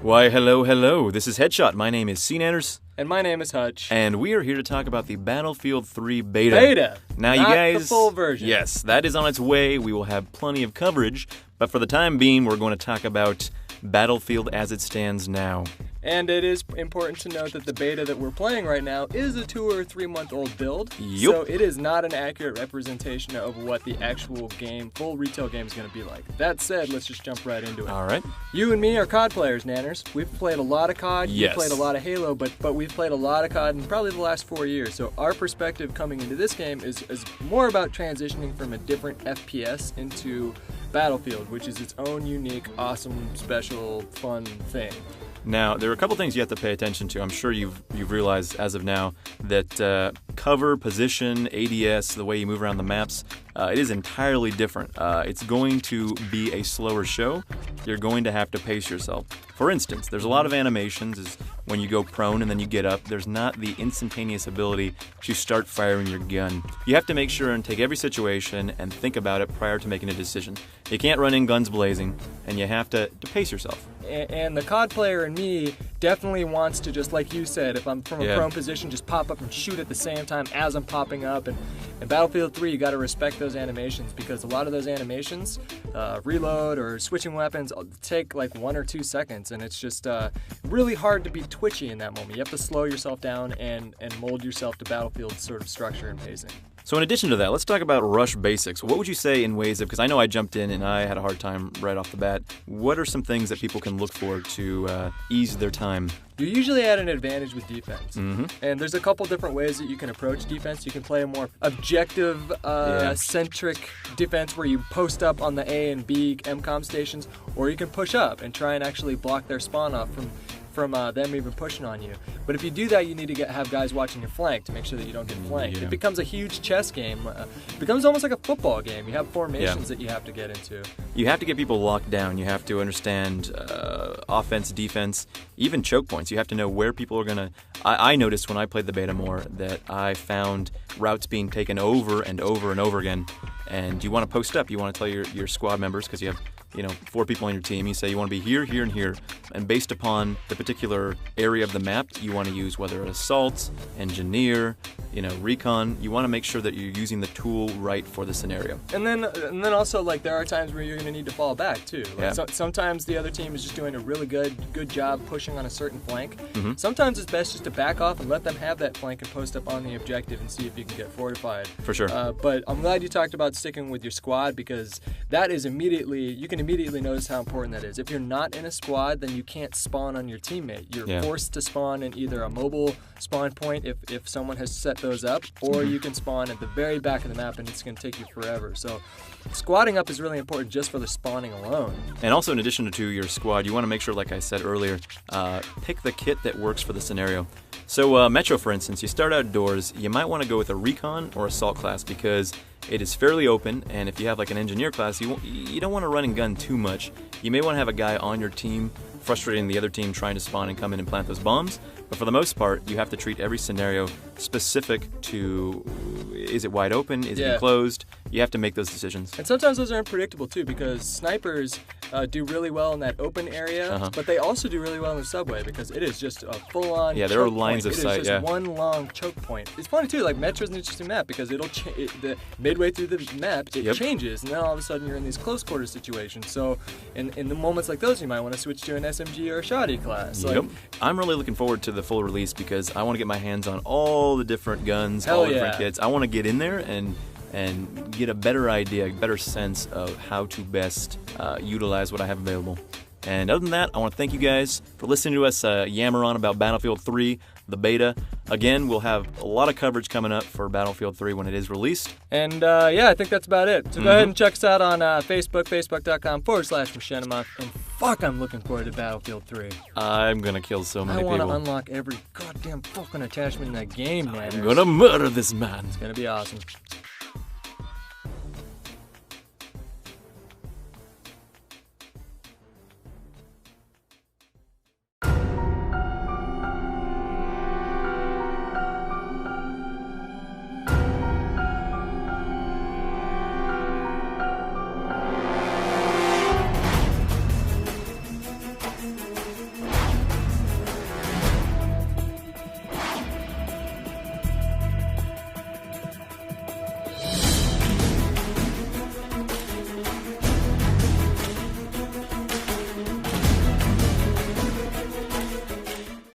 Why, hello, hello. This is Headshot. My name is SeaNanners. And my name is Hutch. And we are here to talk about the Battlefield 3 beta. Now, Not you guys. the full version. Yes, that is on its way. We will have plenty of coverage. But for the time being, we're going to talk about Battlefield as it stands now. And it is important to note that the beta that we're playing right now is a 2 or 3 month old build. Yep. So it is not an accurate representation of what the actual game, full retail game, is going to be like. That said, let's just jump right into it. All right. You and me are COD players, Nanners. We've played a lot of COD. Yes. You've played a lot of Halo, but we've played a lot of COD in probably the last 4 years. So our perspective coming into this game is more about transitioning from a different FPS into Battlefield, which is its own unique, awesome, special, fun thing. Now, there are a couple things you have to pay attention to. I'm sure you've realized as of now that cover, position, ADS, the way you move around the maps, it is entirely different. It's going to be a slower show. You're going to have to pace yourself. For instance, there's a lot of animations is when you go prone and then you get up. There's not the instantaneous ability to start firing your gun. You have to make sure and take every situation and think about it prior to making a decision. You can't run in guns blazing, and you have to pace yourself. And the COD player in me definitely wants to, just like you said, if I'm from a prone position, just pop up and shoot at the same time as I'm popping up. And in Battlefield 3, you got to respect those animations, because a lot of those animations, reload or switching weapons, take like 1 or 2 seconds, and it's just really hard to be twitchy in that moment. You have to slow yourself down and mold yourself to Battlefield sort of structure and pacing. So in addition to that, let's talk about rush basics. What would you say in ways of, because I know I jumped in and I had a hard time right off the bat, what are some things that people can look for to ease their time? You usually at an advantage with defense. And there's a couple different ways that you can approach defense. You can play a more objective, centric defense where you post up on the A and B MCOM stations, or you can push up and try and actually block their spawn off from them even pushing on you. But if you do that, you need to have guys watching your flank to make sure that you don't get flanked. It becomes a huge chess game. It becomes almost like a football game. You have formations that you have to get into. You have to get people locked down. You have to understand offense, defense, even choke points. You have to know where people are going to... I noticed when I played the beta more that I found routes being taken over and over and over again. And you want to post up. You want to tell your squad members, because you have 4 people on your team. You say you want to be here, here, and here. And based upon the particular area of the map, you want to use whether assault, engineer, recon. You want to make sure that you're using the tool right for the scenario. And then also, like, there are times where you're going to need to fall back too. Like, sometimes the other team is just doing a really good job pushing on a certain flank. Sometimes it's best just to back off and let them have that flank and post up on the objective and see if you can get fortified. For sure. But I'm glad you talked about sticking with your squad, because that is you can immediately notice how important that is. If you're not in a squad, then you can't spawn on your teammate. You're forced to spawn in either a mobile spawn point if someone has set those up, or you can spawn at the very back of the map and it's going to take you forever. So squatting up is really important just for the spawning alone. And also, in addition to your squad, you want to make sure, like I said earlier, pick the kit that works for the scenario. So Metro, for instance, you start outdoors, you might want to go with a recon or assault class, because it is fairly open, and if you have like an engineer class, you don't want to run and gun too much. You may want to have a guy on your team frustrating the other team trying to spawn and come in and plant those bombs. But for the most part, you have to treat every scenario specific to, is it wide open, is it enclosed? You have to make those decisions. And sometimes those are unpredictable too, because snipers do really well in that open area, but they also do really well in the subway, because it is just a full-on there are lines of sight. It is just one long choke point. It's funny too, like Metro's an interesting map, because midway through the map, it changes, and then all of a sudden you're in these close quarter situations. So in the moments like those, you might want to switch to an SMG or a shoddy class. I'm really looking forward to the full release, because I want to get my hands on all the different guns, all the different kits. I want to get in there and get a better idea, a better sense of how to best utilize what I have available. And other than that, I want to thank you guys for listening to us yammer on about Battlefield 3, the beta. Again, we'll have a lot of coverage coming up for Battlefield 3 when it is released. And I think that's about it. So go ahead and check us out on Facebook, facebook.com/Machinima. And fuck, I'm looking forward to Battlefield 3. I'm going to kill so many people. I want to unlock every goddamn fucking attachment in that game, man. I'm going to murder this man. It's going to be awesome.